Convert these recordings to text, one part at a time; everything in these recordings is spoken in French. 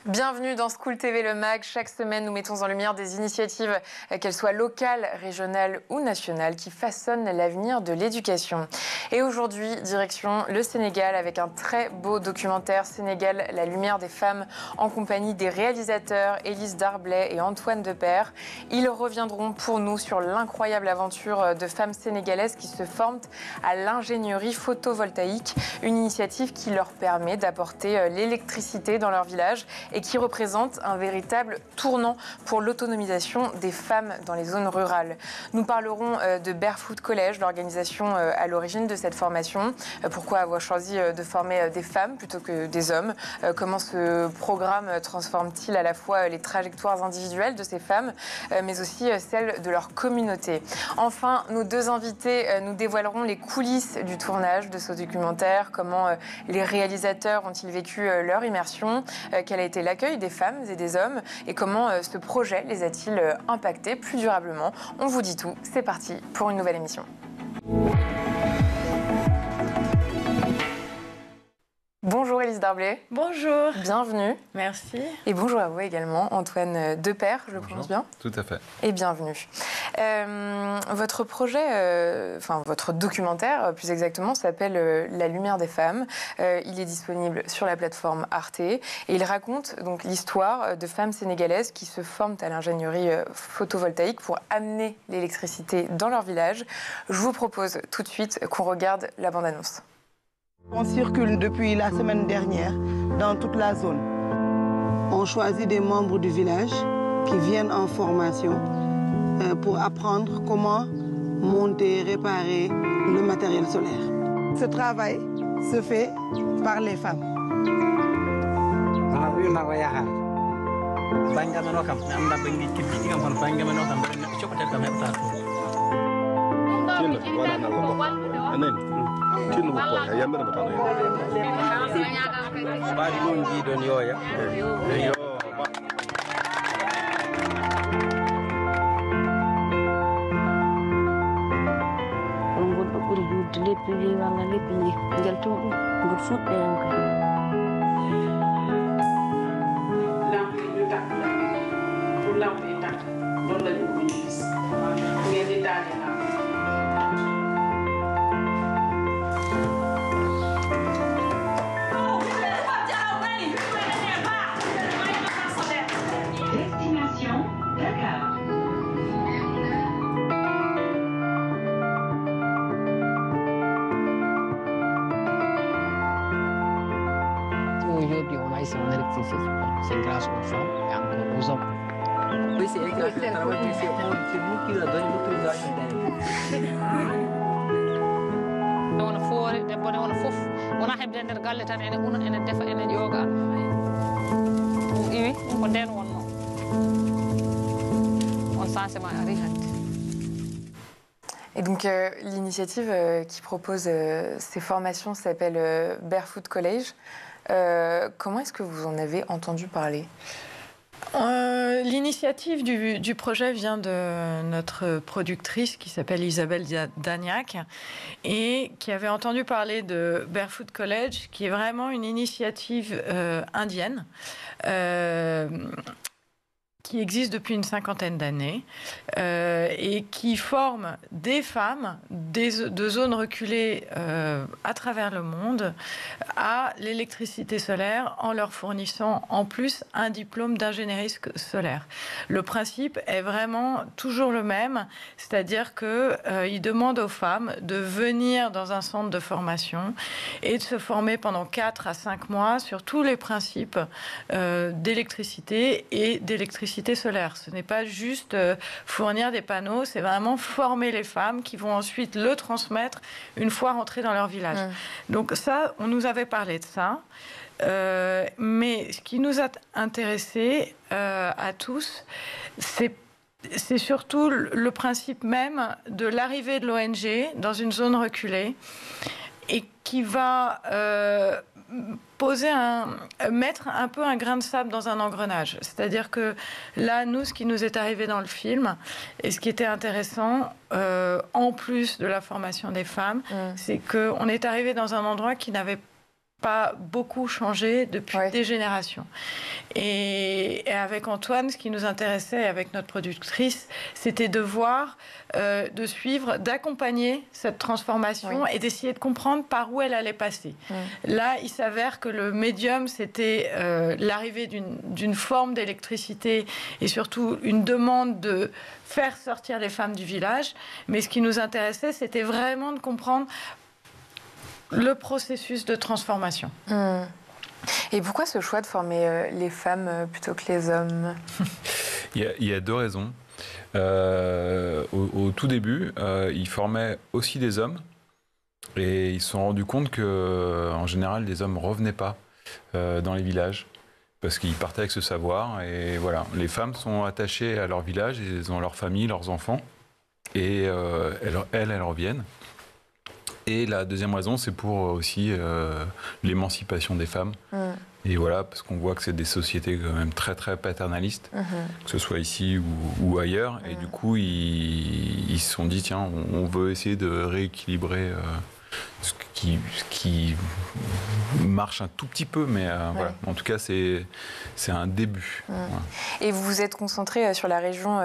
Bienvenue dans School TV Le Mag. Chaque semaine, nous mettons en lumière des initiatives, qu'elles soient locales, régionales ou nationales, qui façonnent l'avenir de l'éducation. Et aujourd'hui, direction le Sénégal avec un très beau documentaire Sénégal, la lumière des femmes, en compagnie des réalisateurs Élise Darblay et Antoine Depère. Ils reviendront pour nous sur l'incroyable aventure de femmes sénégalaises qui se forment à l'ingénierie photovoltaïque, une initiative qui leur permet d'apporter l'électricité dans leur village et qui représente un véritable tournant pour l'autonomisation des femmes dans les zones rurales. Nous parlerons de Barefoot College, l'organisation à l'origine de cette formation. Pourquoi avoir choisi de former des femmes plutôt que des hommes? Comment ce programme transforme-t-il à la fois les trajectoires individuelles de ces femmes, mais aussi celles de leur communauté? Enfin, nos deux invités nous dévoileront les coulisses du tournage de ce documentaire, comment les réalisateurs ont-ils vécu leur immersion, quel a été l'accueil des femmes et des hommes et comment ce projet les a-t-il impactés plus durablement. On vous dit tout, c'est parti pour une nouvelle émission. Bonjour Élise Darblay. Bonjour. Bienvenue. Merci. Et bonjour à vous également, Antoine Depère, je le prononce bien? Tout à fait. Et bienvenue. Votre projet, votre documentaire plus exactement, s'appelle La lumière des femmes. Il est disponible sur la plateforme Arte et il raconte donc l'histoire de femmes sénégalaises qui se forment à l'ingénierie photovoltaïque pour amener l'électricité dans leur village. Je vous propose tout de suite qu'on regarde la bande-annonce. On circule depuis la semaine dernière dans toute la zone. On choisit des membres du village qui viennent en formation pour apprendre comment monter, réparer le matériel solaire. Ce travail se fait par les femmes. Aujourd'hui, on a ici en électricité, c'est grâce aux femmes et encore aux hommes. Oui, c'est nous qui leur donnons l'autorisation Et donc l'initiative qui propose ces formations s'appelle Barefoot College. Comment est-ce que vous en avez entendu parler? L'initiative du projet vient de notre productrice qui s'appelle Isabelle Dagnac et qui avait entendu parler de Barefoot College, qui est vraiment une initiative indienne qui existe depuis une cinquantaine d'années et qui forme des femmes de zones reculées à travers le monde à l'électricité solaire en leur fournissant en plus un diplôme d'ingénierie solaire. Le principe est vraiment toujours le même, c'est-à-dire qu'ils demandent aux femmes de venir dans un centre de formation et de se former pendant 4 à 5 mois sur tous les principes d'électricité et d'électricité solaire. Ce n'est pas juste fournir des panneaux, c'est vraiment former les femmes qui vont ensuite le transmettre une fois rentrées dans leur village. Donc ça, on nous avait parlé de ça. Mais ce qui nous a intéressés à tous, c'est surtout le principe même de l'arrivée de l'ONG dans une zone reculée et qui va mettre un peu un grain de sable dans un engrenage. C'est-à-dire que là, nous, ce qui nous est arrivé dans le film, et ce qui était intéressant, en plus de la formation des femmes, c'est qu'on est arrivé dans un endroit qui n'avait pas beaucoup changé depuis des générations. Et avec Antoine, ce qui nous intéressait, avec notre productrice, c'était de voir, de suivre, d'accompagner cette transformation et d'essayer de comprendre par où elle allait passer. Là, il s'avère que le médium, c'était l'arrivée d'une forme d'électricité et surtout une demande de faire sortir les femmes du village. Mais ce qui nous intéressait, c'était vraiment de comprendre le processus de transformation. Et pourquoi ce choix de former les femmes plutôt que les hommes? Il y a deux raisons. Au tout début, ils formaient aussi des hommes et ils se sont rendus compte qu'en général, les hommes ne revenaient pas dans les villages parce qu'ils partaient avec ce savoir. Et voilà, les femmes sont attachées à leur village, elles ont leur famille, leurs enfants et elles reviennent. Et la deuxième raison, c'est pour aussi l'émancipation des femmes. Et voilà, parce qu'on voit que c'est des sociétés quand même très, très paternalistes, que ce soit ici ou ailleurs. Et du coup, ils se sont dit, tiens, on veut essayer de rééquilibrer ce qui marche un tout petit peu, mais voilà. En tout cas, c'est un début. Voilà. Et vous vous êtes concentré sur la région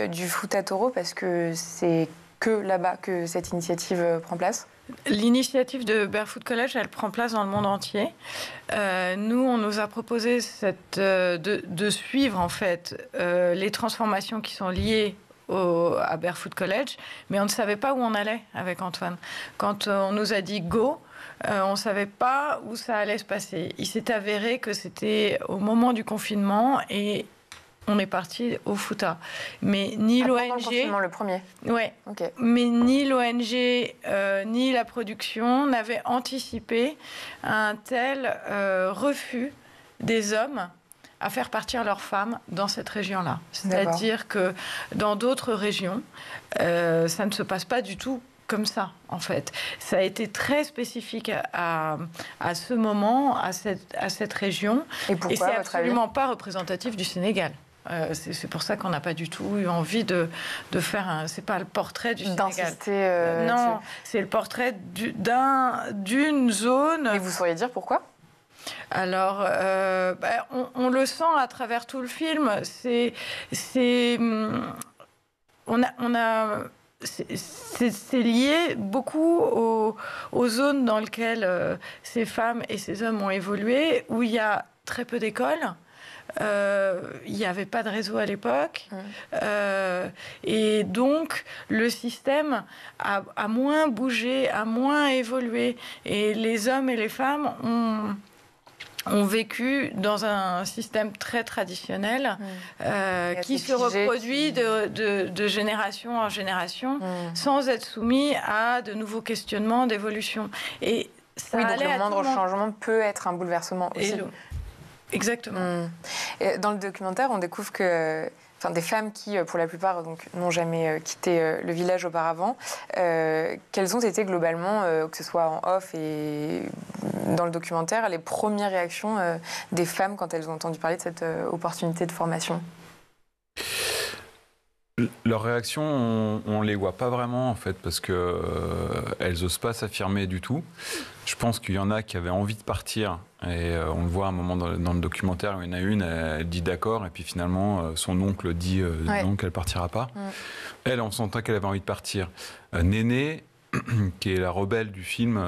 du Fouta-Toro parce que c'est que là-bas que cette initiative prend place? L'initiative de Barefoot College, elle prend place dans le monde entier. Nous, on nous a proposé de suivre en fait les transformations qui sont liées à Barefoot College, mais on ne savait pas où on allait avec Antoine. Quand on nous a dit go, on ne savait pas où ça allait se passer. Il s'est avéré que c'était au moment du confinement et on est parti au Fouta. Mais ni l'ONG... Pendant le confinement, le premier. Ouais. Okay. Mais ni l'ONG, ni la production n'avaient anticipé un tel refus des hommes à faire partir leurs femmes dans cette région-là. C'est-à-dire que dans d'autres régions, ça ne se passe pas du tout comme ça, en fait. Ça a été très spécifique à ce moment, à cette région. Et pourquoi, c'est absolument pas représentatif du Sénégal. C'est pour ça qu'on n'a pas du tout eu envie de faire c'est pas le portrait du Sénégal. D'insister non, c'est le portrait d'une zone. Et vous sauriez dire pourquoi? Alors, on le sent à travers tout le film. C'est lié beaucoup aux zones dans lesquelles ces femmes et ces hommes ont évolué, où il y a très peu d'écoles. Il n'y avait pas de réseau à l'époque. Et donc, le système a moins bougé, a moins évolué. Et les hommes et les femmes ont vécu dans un système très traditionnel qui se reproduit de génération en génération sans être soumis à de nouveaux questionnements d'évolution. Et ça donc le moindre changement peut être un bouleversement aussi. Exactement. Et dans le documentaire, on découvre que des femmes qui, pour la plupart, n'ont jamais quitté le village auparavant, quelles ont été globalement, que ce soit en off et dans le documentaire, les premières réactions des femmes quand elles ont entendu parler de cette opportunité de formation? Leurs réactions, on les voit pas vraiment en fait parce que elles osent pas s'affirmer du tout. Je pense qu'il y en a qui avaient envie de partir et on le voit à un moment dans le documentaire où il y en a une, elle dit d'accord et puis finalement son oncle dit non qu'elle partira pas. Elle, on sentait qu'elle avait envie de partir. Néné, qui est la rebelle du film,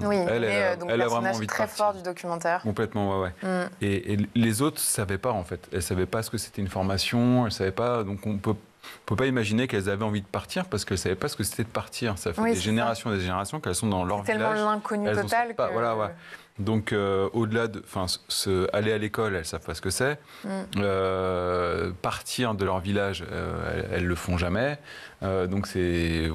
elle a vraiment envie de partir. Très fort du documentaire. Complètement, ouais. Et les autres savaient pas en fait. Elles savaient pas ce que c'était une formation. Elles savaient pas. Donc on peut pas imaginer qu'elles avaient envie de partir parce qu'elles ne savaient pas ce que c'était de partir. Ça fait des générations et des générations qu'elles sont dans leur village. C'est tellement l'inconnu total que... Voilà, ouais. Donc, au-delà de... aller à l'école, elles ne savent pas ce que c'est. Partir de leur village, elles ne le font jamais. Donc... Les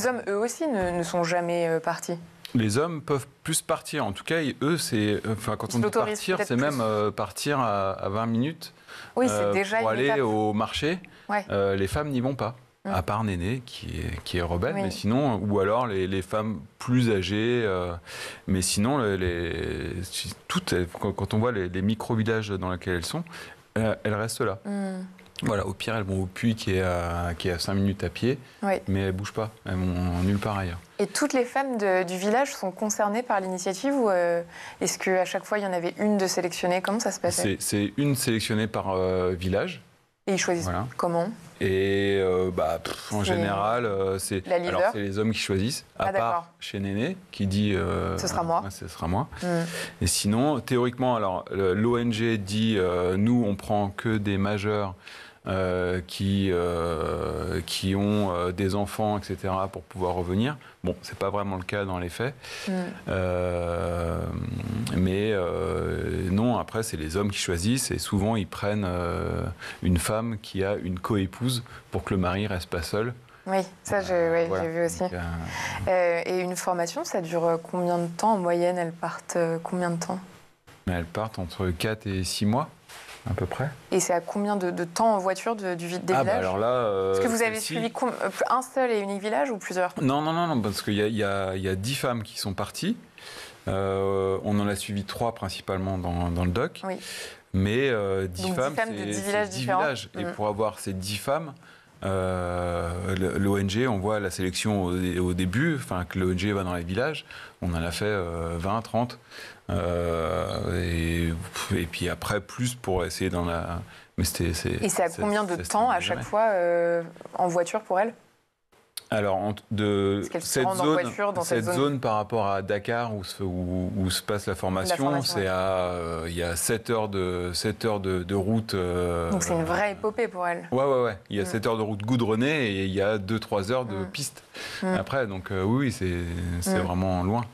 hommes, eux aussi, ne sont jamais partis. Les hommes peuvent plus partir. En tout cas, eux, quand on dit partir, c'est même partir à 20 minutes. Oui, c'est déjà pour aller au marché. Ouais. Les femmes n'y vont pas. À part Néné, qui est rebelle, Oui. mais sinon, ou alors les femmes plus âgées, mais sinon, toutes, quand on voit les micro-villages dans lesquels elles sont, elles restent là. Voilà, au pire, elles vont au puits qui est à 5 minutes à pied, Oui. mais elles ne bougent pas, elles vont nulle part ailleurs. Et toutes les femmes du village sont concernées par l'initiative ou est-ce qu'à chaque fois, il y en avait une de sélectionnée? Comment ça se passait? C'est une sélectionnée par village. Et ils choisissent comment? Et en général, c'est les hommes qui choisissent, à part chez Néné, qui dit ce sera moi. Ce sera moi. Et sinon, théoriquement, alors l'ONG dit nous, on prend que des majeurs qui ont des enfants, etc., pour pouvoir revenir. Bon, c'est pas vraiment le cas dans les faits. Mais non, après, c'est les hommes qui choisissent et souvent, ils prennent une femme qui a une coépouse pour que le mari reste pas seul. Oui, ça, j'ai vu aussi. Donc, et une formation, ça dure combien de temps en moyenne? Elles partent combien de temps? Elles partent entre 4 et 6 mois. À peu près. Et c'est à combien de temps en voiture des villages? Alors là, est-ce que vous avez suivi un seul et unique village ou plusieurs? Non, parce qu'il y a 10 femmes qui sont parties. On en a suivi 3 principalement dans le doc. Oui. Mais 10 Donc, femmes, 10 femmes de 10 villages c'est 10 différents. villages. Et pour avoir ces 10 femmes, l'ONG, on voit la sélection au début, enfin que l'ONG va dans les villages, on en a fait 20, 30. Et puis après, plus pour essayer dans la... Mais et c'est à combien de temps à chaque fois en voiture pour elle? Alors, cette zone par rapport à Dakar où se passe la formation, il y a 7 heures de route. Donc c'est une vraie épopée pour elle. Ouais. Il y a 7 heures de route goudronnée et il y a 2-3 heures de piste. Après, donc oui, c'est vraiment loin.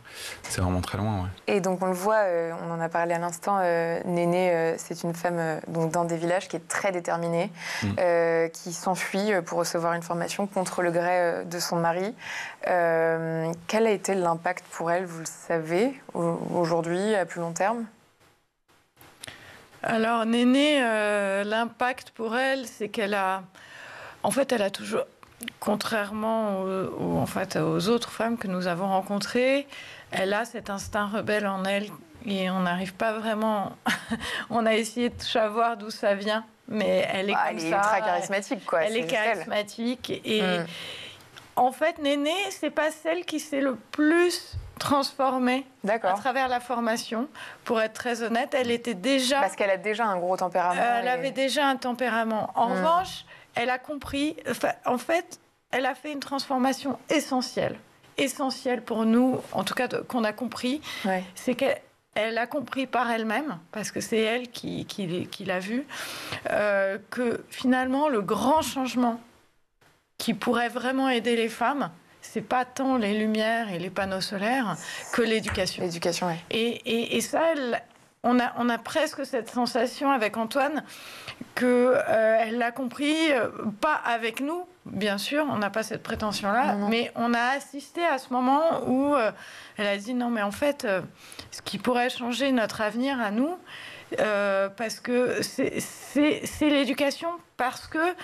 C'est vraiment très loin, ouais. Et donc on le voit, on en a parlé à l'instant, Néné, c'est une femme donc dans des villages qui est très déterminée, qui s'enfuit pour recevoir une formation contre le gré de son mari. Quel a été l'impact pour elle, vous le savez, aujourd'hui, à plus long terme? Alors Néné, l'impact pour elle, c'est qu'elle a... En fait, elle a toujours... Contrairement aux autres femmes que nous avons rencontrées, elle a cet instinct rebelle en elle et on n'arrive pas vraiment... On a essayé de savoir d'où ça vient, mais elle est comme elle ça. Elle est ultra charismatique, quoi. Elle est charismatique. Et en fait, Néné, c'est pas celle qui s'est le plus transformée à travers la formation. Pour être très honnête, elle était déjà... Parce qu'elle a déjà un gros tempérament. Elle avait déjà un tempérament. En revanche, elle a compris... En fait, elle a fait une transformation essentielle pour nous, en tout cas qu'on a compris, c'est qu'elle a compris par elle-même, parce que c'est elle qui l'a vu, que finalement le grand changement qui pourrait vraiment aider les femmes, c'est pas tant les lumières et les panneaux solaires que l'éducation. L'éducation, oui. Et ça, on a presque cette sensation avec Antoine qu'elle l'a compris, pas avec nous, bien sûr, on n'a pas cette prétention-là, mais on a assisté à ce moment où elle a dit non, mais en fait, ce qui pourrait changer notre avenir à nous, parce que c'est l'éducation, parce que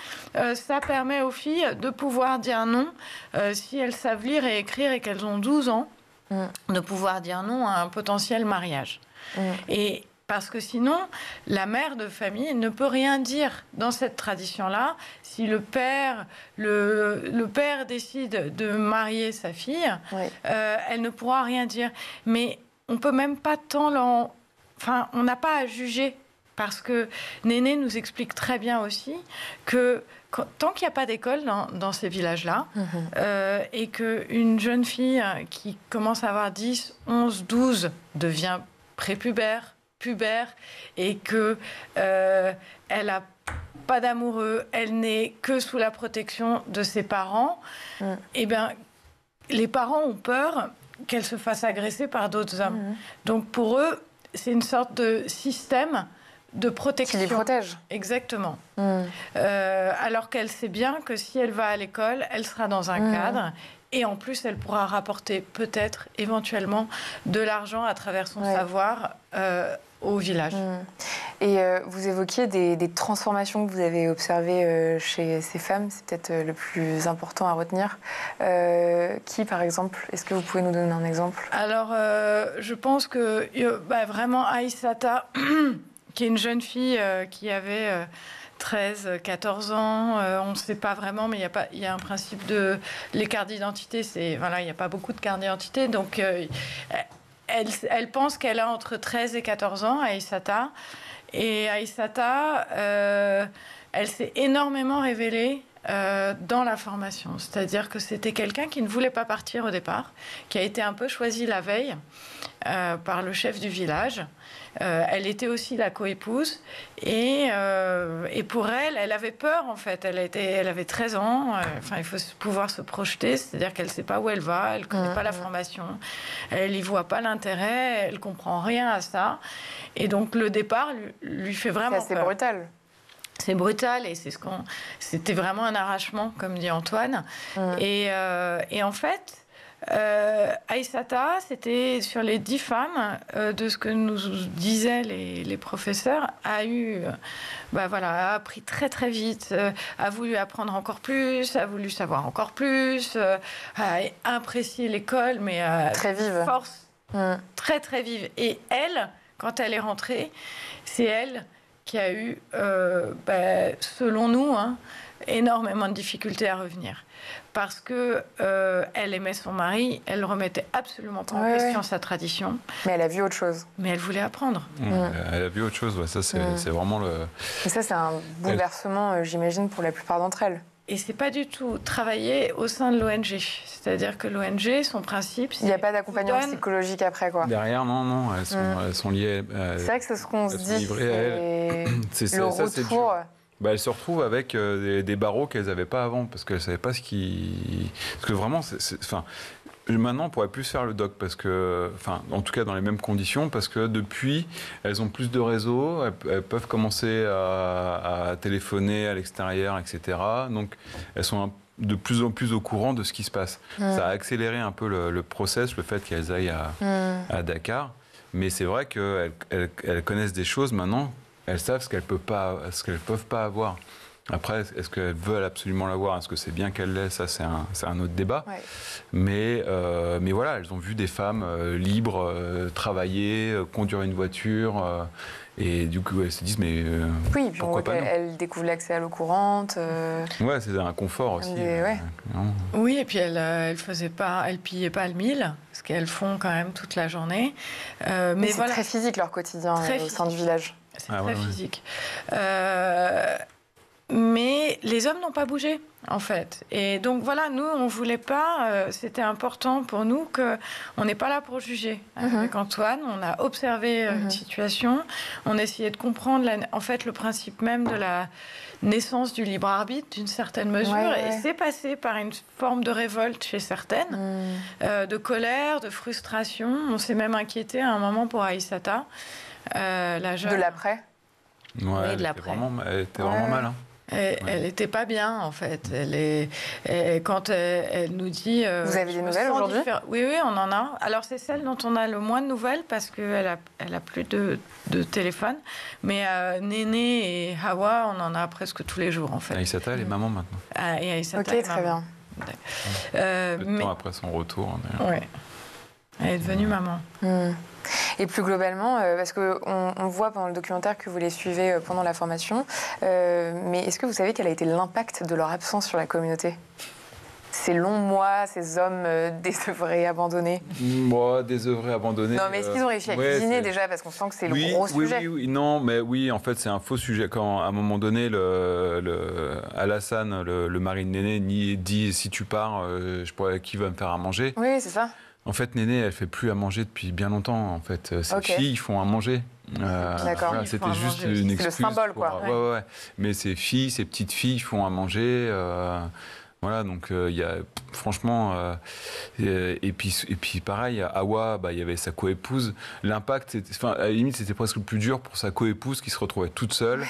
ça permet aux filles de pouvoir dire non si elles savent lire et écrire et qu'elles ont 12 ans, de pouvoir dire non à un potentiel mariage. Et parce que sinon, la mère de famille ne peut rien dire dans cette tradition-là. Si le père décide de marier sa fille, elle ne pourra rien dire. Mais on peut même pas tant Enfin, on n'a pas à juger. Parce que Néné nous explique très bien aussi que tant qu'il n'y a pas d'école dans ces villages-là, et qu'une jeune fille qui commence à avoir 10, 11, 12 devient prépubère, pubère, et qu'elle n'a pas d'amoureux, elle n'est que sous la protection de ses parents, eh bien, les parents ont peur qu'elle se fasse agresser par d'autres hommes. Donc pour eux, c'est une sorte de système de protection. Qui les protège. Exactement. Alors qu'elle sait bien que si elle va à l'école, elle sera dans un cadre. Et en plus, elle pourra rapporter peut-être, éventuellement, de l'argent à travers son savoir au village. Et vous évoquiez des transformations que vous avez observées chez ces femmes, c'est peut-être le plus important à retenir. Qui, par exemple? Est-ce que vous pouvez nous donner un exemple? Alors, je pense que vraiment Aïssata, qui est une jeune fille qui avait 13, 14 ans, on ne sait pas vraiment, mais il y a un principe de l'écart d'identité, il n'y a pas beaucoup de cartes d'identité, donc elle pense qu'elle a entre 13 et 14 ans, Aïssata. Et Aïssata, elle s'est énormément révélée dans la formation. C'est-à-dire que c'était quelqu'un qui ne voulait pas partir au départ, qui a été un peu choisi la veille par le chef du village. Elle était aussi la coépouse. Et pour elle, elle avait peur, en fait. Elle avait 13 ans. Il faut pouvoir se projeter. C'est-à-dire qu'elle ne sait pas où elle va. Elle ne connaît pas la formation. Elle n'y voit pas l'intérêt. Elle ne comprend rien à ça. Et donc, le départ lui fait vraiment peur. C'est assez brutal. C'est brutal et c'était vraiment un arrachement, comme dit Antoine. Et en fait, Aïssata, c'était sur les 10 femmes, de ce que nous disaient les professeurs, a appris très très vite, a voulu apprendre encore plus, a voulu savoir encore plus, a apprécié l'école, mais très vive. Force très très vive. Et elle, quand elle est rentrée, c'est elle qui a eu, selon nous, énormément de difficultés à revenir. Parce qu'elle aimait son mari, elle ne remettait absolument pas en question sa tradition. Mais elle a vu autre chose. Mais elle voulait apprendre. Elle a vu autre chose, ça c'est vraiment le... Et ça c'est un bouleversement, j'imagine, pour la plupart d'entre elles. Et c'est pas du tout travaillé au sein de l'ONG. C'est-à-dire que l'ONG, son principe, c'est... Il n'y a pas d'accompagnement psychologique après, quoi. Derrière, non, elles sont liées... c'est vrai que c'est ce qu'on se dit, c'est le retour... elles se retrouvent avec des barreaux qu'elles n'avaient pas avant, parce qu'elles ne savaient pas ce qui... Parce que vraiment, maintenant, on ne pourrait plus faire le doc, parce que, en tout cas dans les mêmes conditions, parce que depuis, elles ont plus de réseaux, elles peuvent commencer à téléphoner à l'extérieur, etc. Donc, elles sont de plus en plus au courant de ce qui se passe. Ça a accéléré un peu le process, le fait qu'elles aillent à Dakar. Mais c'est vrai qu'elles connaissent des choses maintenant, elles savent ce qu'elles ne peuvent pas avoir. Après, est-ce qu'elles veulent absolument l'avoir? Est-ce que c'est bien qu'elles l'aient? Ça, c'est un autre débat. Ouais. Mais voilà, elles ont vu des femmes libres travailler, conduire une voiture. Et du coup, elles se disent, mais oui, puis pourquoi pas elles découvrent l'accès à l'eau courante. Ouais, c'est un confort aussi. Oui, et puis elles pillaient pas le mille, ce qu'elles font quand même toute la journée. Mais c'est très physique leur quotidien au sein du village. C'est très physique. Mais les hommes n'ont pas bougé, en fait. Et donc, voilà, nous, on ne voulait pas... c'était important pour nous qu'on n'est pas là pour juger. Avec Antoine, on a observé une situation. On essayait de comprendre, en fait, le principe même de la naissance du libre arbitre, d'une certaine mesure. Et c'est passé par une forme de révolte chez certaines, de colère, de frustration. On s'est même inquiété à un moment pour Aïssata, la jeune... De l'après? Ouais, elle était vraiment mal, hein. Elle n'était pas bien, en fait. Quand elle nous dit... Vous avez des nouvelles aujourd'hui? Oui, on en a. Alors, c'est celle dont on a le moins de nouvelles parce qu'elle a plus de téléphone. Mais Néné et Hawa, on en a presque tous les jours, en fait. Aïssata, elle est maman maintenant. Et Aïssata, ok, très bien. Peu de temps après son retour. Oui. Elle est devenue maman. Et plus globalement, parce qu'on voit pendant le documentaire que vous les suivez pendant la formation, mais est-ce que vous savez quel a été l'impact de leur absence sur la communauté? Ces longs mois, ces hommes désœuvrés, abandonnés. Moi, désœuvrés, abandonnés. Non, mais est-ce qu'ils ont réussi à cuisiner déjà? Parce qu'on sent que c'est le gros sujet. Non, mais oui, en fait, c'est un faux sujet. Quand, à un moment donné, Alassane, le mari de Néné, dit si tu pars, qui va me faire à manger? Oui, c'est ça. En fait, Néné, elle fait plus à manger depuis bien longtemps. En fait, ses filles font à manger. D'accord. Voilà, c'était juste une excuse. C'est le symbole, quoi. Ouais. Mais ses petites filles font à manger. Voilà, donc il y a franchement et puis pareil, Hawa, il y avait sa coépouse. L'impact, à la limite, c'était presque le plus dur pour sa coépouse qui se retrouvait toute seule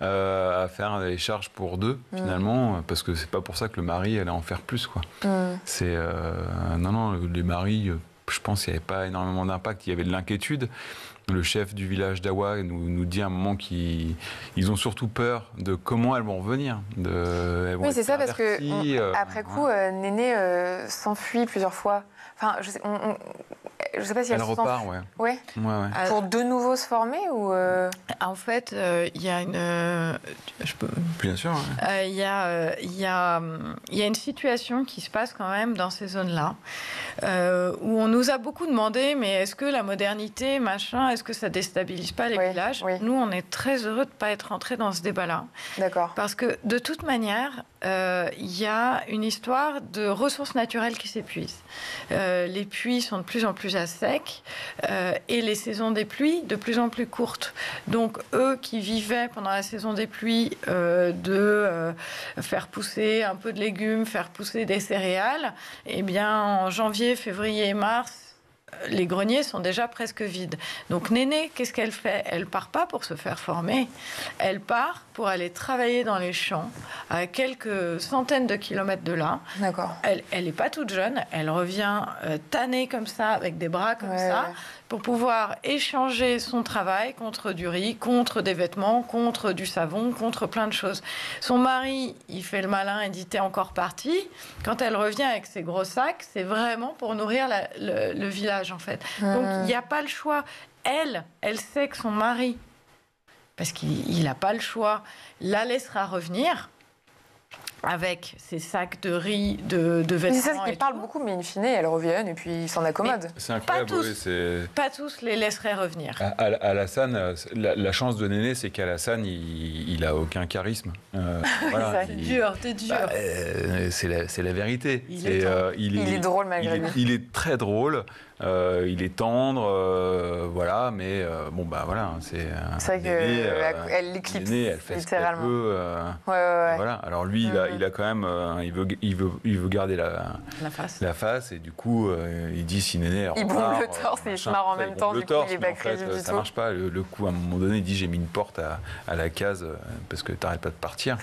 à faire des charges pour deux finalement, parce que c'est pas pour ça que le mari allait en faire plus, quoi. C'est non, les maris je pense qu'il n'y avait pas énormément d'impact, il y avait de l'inquiétude. Le chef du village d'Awa nous dit à un moment qu'ils ont surtout peur de comment elles vont revenir. Oui, c'est ça, parce que après coup, Néné s'enfuit plusieurs fois. Enfin, je sais pas si elle repart, ouais. Pour de nouveau se former ou En fait, il y a une. Bien sûr. Il y a une situation qui se passe quand même dans ces zones-là, où on nous a beaucoup demandé, mais est-ce que la modernité, machin, est-ce que ça déstabilise pas les villages ? Nous, on est très heureux de ne pas être rentrés dans ce débat-là. D'accord. Parce que de toute manière, il y a une histoire de ressources naturelles qui s'épuisent. Les puits sont de plus en plus à sec et les saisons des pluies de plus en plus courtes. Donc, eux qui vivaient pendant la saison des pluies de faire pousser un peu de légumes, faire pousser des céréales, eh bien, en janvier, février et mars, les greniers sont déjà presque vides. Donc Néné, qu'est-ce qu'elle fait ? Elle part pas pour se faire former. Elle part pour aller travailler dans les champs, à quelques centaines de kilomètres de là. D'accord. Elle n'est pas toute jeune. Elle revient tannée comme ça, avec des bras comme ça, pour pouvoir échanger son travail contre du riz, contre des vêtements, contre du savon, contre plein de choses. Son mari, il fait le malin et dit « t'es encore partie ». Quand elle revient avec ses gros sacs, c'est vraiment pour nourrir le village, en fait. Donc, il n'y a pas le choix. Elle sait que son mari, parce qu'il n'a pas le choix, la laissera revenir avec ses sacs de riz, de vêtements. C'est ça qui parle beaucoup, mais in fine, elles reviennent et puis ils s'en accommodent. C'est incroyable. Pas tous les laisseraient revenir. Alassane, la chance de Néné, c'est qu'Alassane, il a aucun charisme. Voilà, t'es dur. C'est la vérité. Il est drôle malgré lui. Il est très drôle. Il est tendre, voilà, mais bon, bah voilà, c'est vrai qu'elle l'éclipse, elle fait littéralement. Ce qu'elle veut, voilà. Alors lui, il a quand même, il veut garder la face, et du coup, il dit si Néné, il bombe le torse et il se marre en même temps. Du coup, il est pas crédible du tout. Ça marche pas. Le coup, à un moment donné, il dit j'ai mis une porte à la case parce que t'arrêtes pas de partir.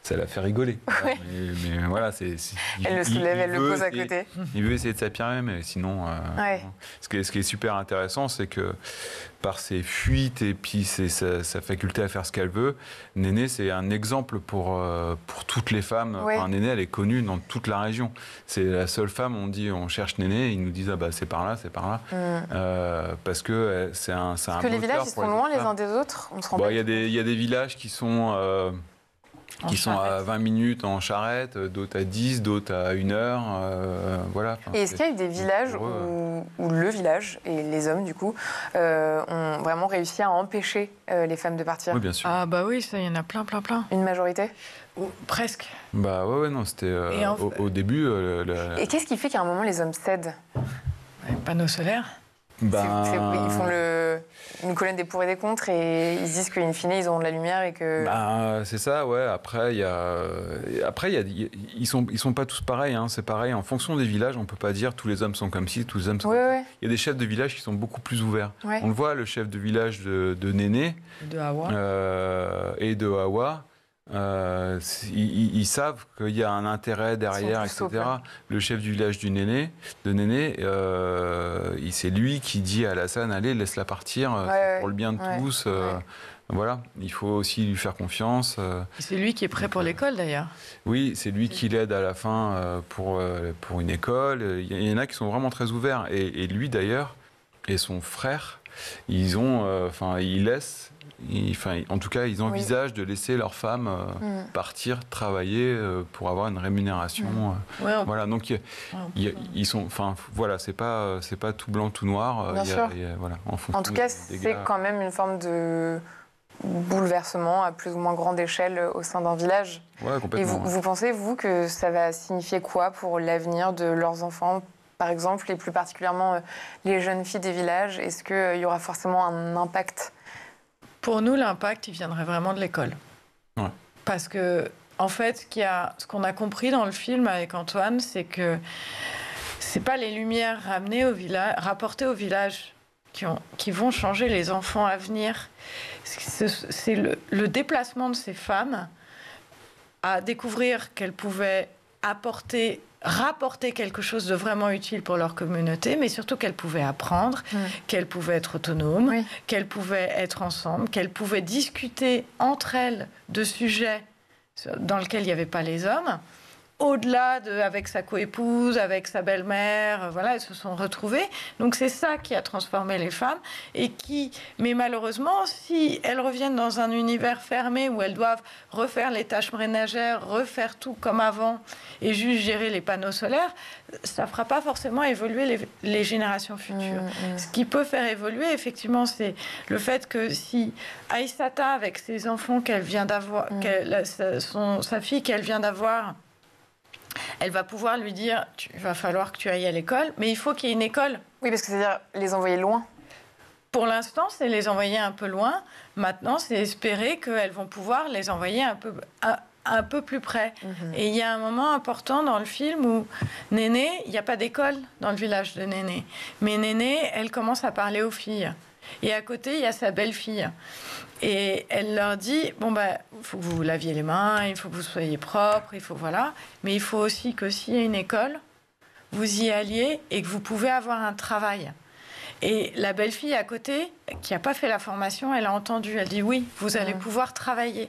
Ça l'a fait rigoler. Ouais. Mais voilà, elle le soulève, elle le pose à côté. Il veut essayer de s'aspirer, mais sinon... Ce qui est super intéressant, c'est que par ses fuites et puis sa faculté à faire ce qu'elle veut, Néné, c'est un exemple pour toutes les femmes. Ouais. Enfin, Néné, elle est connue dans toute la région. C'est la seule femme, on cherche Néné, ils nous disent ah bah c'est par là. Parce que c'est un Parce que les villages, ils sont loin les uns des autres, on se rend compte. Il y a des villages qui sont... à 20 minutes en charrette, d'autres à 10, d'autres à 1 heure. Voilà. Et est-ce qu'il y a eu des villages où le village, et les hommes du coup, ont vraiment réussi à empêcher les femmes de partir ? Oui, bien sûr. Ah bah oui, ça, il y en a plein. Une majorité ? Presque. Bah ouais, non, c'était au début... Et qu'est-ce qui fait qu'à un moment, les hommes cèdent ? Les panneaux solaires. Ils font une colonne des pour et des contre et ils se disent qu'in fine, ils auront de la lumière et que... c'est ça, ouais. Après, ils sont pas tous pareils. Hein. C'est pareil, en fonction des villages, on peut pas dire tous les hommes sont comme ci, tous les hommes sont comme ça. Il y a des chefs de village qui sont beaucoup plus ouverts. Ouais. On le voit, le chef de village de Néné de Awa. Et de Awa. Ils savent qu'il y a un intérêt derrière, etc. Le chef du village de Néné, c'est lui qui dit à Alassane allez, laisse-la partir, pour le bien de tous. Voilà, il faut aussi lui faire confiance. C'est lui qui est prêt pour l'école d'ailleurs. Oui, c'est lui qui l'aide à la fin pour une école. Il y en a qui sont vraiment très ouverts. Et lui d'ailleurs, et son frère, ils laissent. En tout cas, ils envisagent de laisser leurs femmes partir travailler pour avoir une rémunération. Voilà, donc ils sont. Voilà, c'est pas tout blanc, tout noir. Bien sûr. En tout cas, c'est quand même une forme de bouleversement à plus ou moins grande échelle au sein d'un village. Ouais, complètement. Et vous pensez, vous, que ça va signifier quoi pour l'avenir de leurs enfants, par exemple, et plus particulièrement les jeunes filles des villages ? Est-ce qu'il y aura forcément un impact ? Pour nous, l'impact, il viendrait vraiment de l'école. Ouais. Parce que, en fait, ce qu'on a compris dans le film avec Antoine, c'est que c'est pas les lumières rapportées au village qui vont changer les enfants à venir. C'est le déplacement de ces femmes à découvrir qu'elles pouvaient apporter rapporter quelque chose de vraiment utile pour leur communauté, mais surtout qu'elles pouvaient apprendre, qu'elles pouvaient être autonomes, qu'elles pouvaient être ensemble, qu'elles pouvaient discuter entre elles de sujets dans lesquels il n'y avait pas les hommes. Au-delà avec sa coépouse, avec sa belle-mère, voilà, elles se sont retrouvées. Donc c'est ça qui a transformé les femmes mais malheureusement, si elles reviennent dans un univers fermé où elles doivent refaire les tâches ménagères, refaire tout comme avant et juste gérer les panneaux solaires, ça ne fera pas forcément évoluer les générations futures. Ce qui peut faire évoluer, effectivement, c'est le fait que si Aïssata, avec ses enfants qu'elle vient d'avoir, sa fille qu'elle vient d'avoir, elle va pouvoir lui dire « il va falloir que tu ailles à l'école », mais il faut qu'il y ait une école. Oui, parce que c'est-à-dire les envoyer loin. Pour l'instant, c'est les envoyer un peu loin. Maintenant, c'est espérer qu'elles vont pouvoir les envoyer un peu plus près. Et il y a un moment important dans le film où Néné, il n'y a pas d'école dans le village de Néné. Mais Néné, elle commence à parler aux filles. Et à côté, il y a sa belle-fille. Et elle leur dit, il faut que vous vous laviez les mains, il faut que vous soyez propres, voilà. Mais il faut aussi que s'il y a une école, vous y alliez et que vous pouvez avoir un travail. Et la belle-fille à côté, qui n'a pas fait la formation, elle a entendu, elle dit oui, vous allez pouvoir travailler.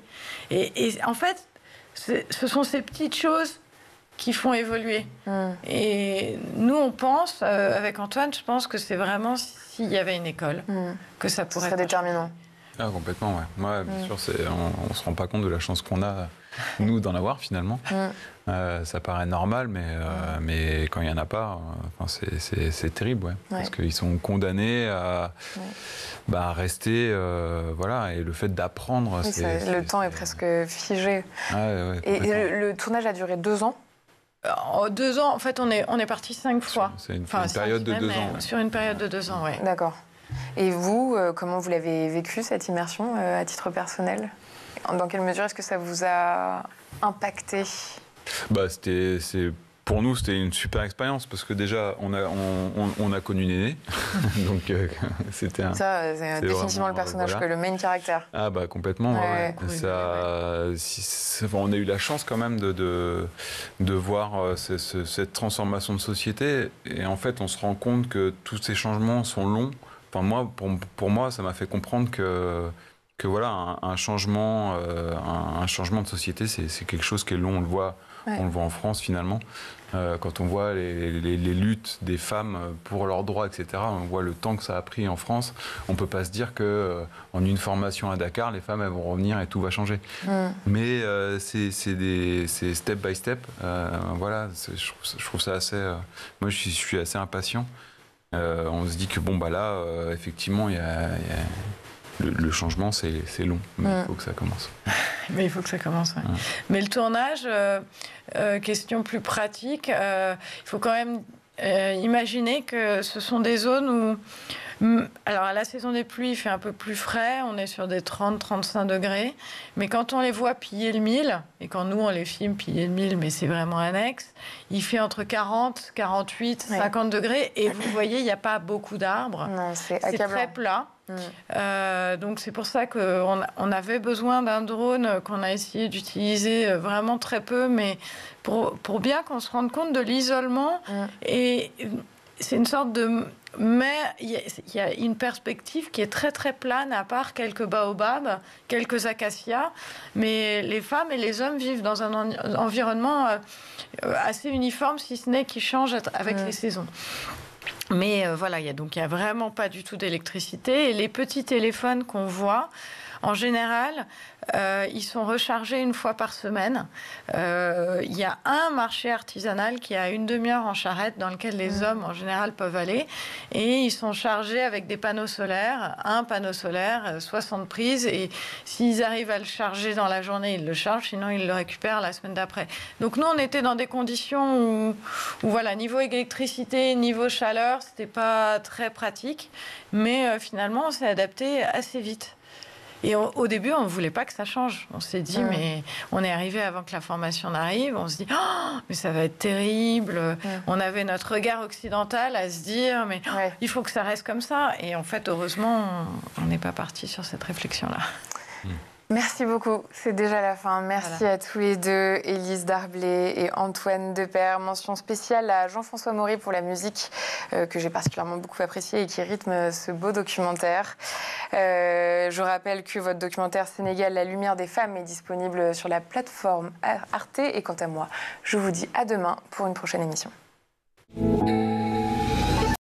Et en fait, ce sont ces petites choses qui font évoluer. Et nous, on pense, avec Antoine, je pense que c'est vraiment s'il y avait une école, que ça pourrait être déterminant. Ah, complètement, ouais. Bien sûr, on ne se rend pas compte de la chance qu'on a, nous, d'en avoir, finalement. Ça paraît normal, mais quand il n'y en a pas, c'est terrible, ouais. Parce qu'ils sont condamnés à rester, voilà. Et le fait d'apprendre... Le temps est presque figé. Et le tournage a duré 2 ans. 2 ans, en fait, on est parti 5 fois. C'est une période de 2 ans. Ouais. Sur une période de 2 ans, oui. D'accord. Et vous, comment vous l'avez vécu, cette immersion, à titre personnel ? Dans quelle mesure est-ce que ça vous a impacté ? Pour nous, c'était une super expérience parce que déjà, on a connu Néné. Donc, c'était c'est définitivement le personnage, le main caractère. Ah, complètement. Ouais. On a eu la chance quand même de voir cette transformation de société. Et en fait, on se rend compte que tous ces changements sont longs. Enfin, pour moi, ça m'a fait comprendre que voilà, un changement de société, c'est quelque chose qui est long. On le voit en France, finalement. Quand on voit les luttes des femmes pour leurs droits, etc., on voit le temps que ça a pris en France. On ne peut pas se dire qu'en une formation à Dakar, les femmes elles vont revenir et tout va changer. Mais c'est step by step. Voilà, je trouve ça assez... moi, je suis assez impatient. On se dit que, effectivement, le changement, c'est long, mais il faut que ça commence. Mais il faut que ça commence, oui. Mais le tournage, question plus pratique, il faut quand même imaginer que ce sont des zones où... Alors, à la saison des pluies, il fait un peu plus frais, on est sur des 30-35 degrés, mais quand on les voit piller le mille, et quand nous, on les filme piller le mille, mais c'est vraiment annexe, il fait entre 40, 48, 50 degrés, et vous voyez, il n'y a pas beaucoup d'arbres. C'est très plat. Donc c'est pour ça qu'on avait besoin d'un drone qu'on a essayé d'utiliser vraiment très peu, mais pour bien qu'on se rende compte de l'isolement. Et c'est une sorte de... Mais il y a une perspective qui est très très plane, à part quelques baobabs, quelques acacias. Mais les femmes et les hommes vivent dans un environnement assez uniforme, si ce n'est qui change avec les saisons. Mais voilà, il y a vraiment pas du tout d'électricité. Et les petits téléphones qu'on voit, en général, ils sont rechargés 1 fois par semaine. Il y a un marché artisanal qui a 1 demi-heure en charrette dans lequel les hommes, en général, peuvent aller. Et ils sont chargés avec des panneaux solaires. Un panneau solaire, 60 prises. Et s'ils arrivent à le charger dans la journée, ils le chargent. Sinon, ils le récupèrent la semaine d'après. Donc nous, on était dans des conditions où voilà, niveau électricité, niveau chaleur, c'était pas très pratique. Mais finalement, on s'est adapté assez vite. Et au début, on ne voulait pas que ça change. On s'est dit, mais on est arrivé avant que la formation n'arrive. On se dit, mais ça va être terrible. On avait notre regard occidental à se dire, mais il faut que ça reste comme ça. Et en fait, heureusement, on n'est pas parti sur cette réflexion-là. Merci beaucoup, c'est déjà la fin. Merci à tous les deux, Élise Darblay et Antoine Deper. Mention spéciale à Jean-François Maury pour la musique que j'ai particulièrement beaucoup appréciée et qui rythme ce beau documentaire. Je rappelle que votre documentaire Sénégal, la lumière des femmes est disponible sur la plateforme Arte. Et quant à moi, je vous dis à demain pour une prochaine émission.